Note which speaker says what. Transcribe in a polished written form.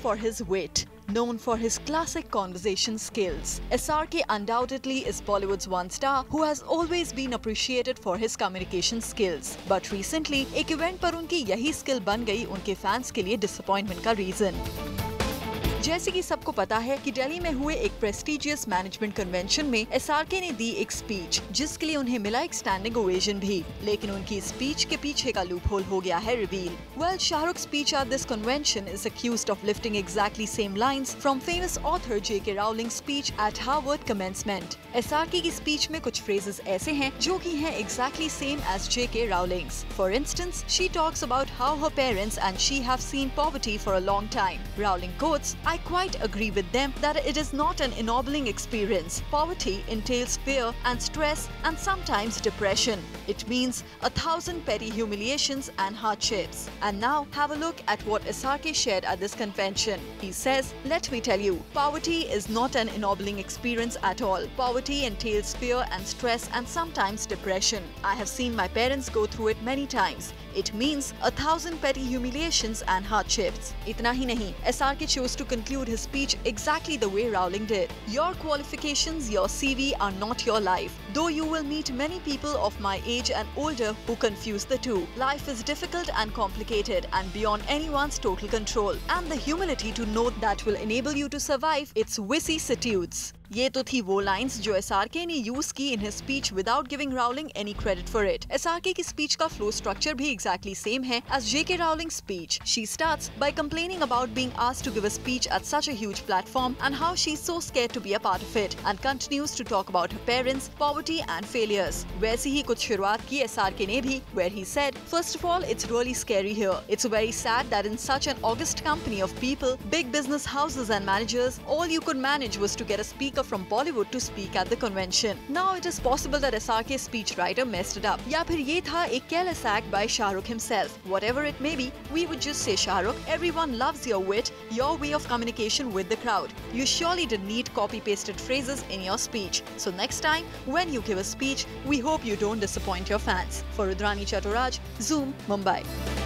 Speaker 1: for his wit, known for his classic conversation skills. SRK undoubtedly is Bollywood's one star who has always been appreciated for his communication skills. But recently, एक event पर उनकी यही skill बन गई उनके fans के लिए disappointment का रीजन। जैसे कि सबको पता है कि दिल्ली में हुए एक प्रेस्टिजियस मैनेजमेंट कन्वेंशन में एसआरके ने दी एक स्पीच, जिसके लिए उन्हें मिला एक स्टैंडिंग ओवेशन भी। लेकिन उनकी स्पीच के पीछे का लूप होल हो गया है reveal. Well, Shahruk's speech at this convention is accused of lifting exactly same lines from famous author J.K. Rowling's speech at Harvard commencement. SRK की स्पीच में कुछ phrases ऐसे हैं जो कि हैं exactly same as J.K. Rowling's. For instance, she talks about how her parents and she have seen poverty for a long time. Rowling quotes, "I quite agree with them that it is not an ennobling experience. Poverty entails fear and stress and sometimes depression. It means 1,000 petty humiliations and hardships." And now have a look at what SRK shared at this convention. He says, "Let me tell you, poverty is not an ennobling experience at all. Poverty entails fear and stress and sometimes depression. I have seen my parents go through it many times. It means 1,000 petty humiliations and hardships." इतना ही नहीं, SRK chose to conclude his speech exactly the way Rowling did. "Your qualifications, your CV are not your life. Though you will meet many people of my age and older who confuse the two. Life is difficult and complicated and beyond anyone's total control. And the humility to know that will enable you to survive its vicissitudes." ये तो थी वो lines जो SRK ने use की in his speech without giving Rowling any credit for it. SRK की speech का flow structure भी एग्जैक्टली सेम है as JK Rowling speech. She starts by complaining about being asked to give a speech at such a huge platform and how she is so scared to be a part of it and continues to talk about her parents, poverty and failures. वैसी ही कुछ शुरुआत की SRK ने भी, where he said, "First of all, it's really scary here. It's very sad that in such an august company of people, big business houses and managers, all you could manage was to get a speaker from Bollywood to speak at the convention. Now it is possible that SRK's speechwriter messed it up. या फिर ये था एक careless act by Shahrukh himself. Whatever it may be, we would just say, Shahrukh, everyone loves your wit, your way of communication with the crowd. You surely didn't need copy-pasted phrases in your speech. So next time, when you give a speech, we hope you don't disappoint your fans." For Rudrani Chaturaj, Zoom, Mumbai.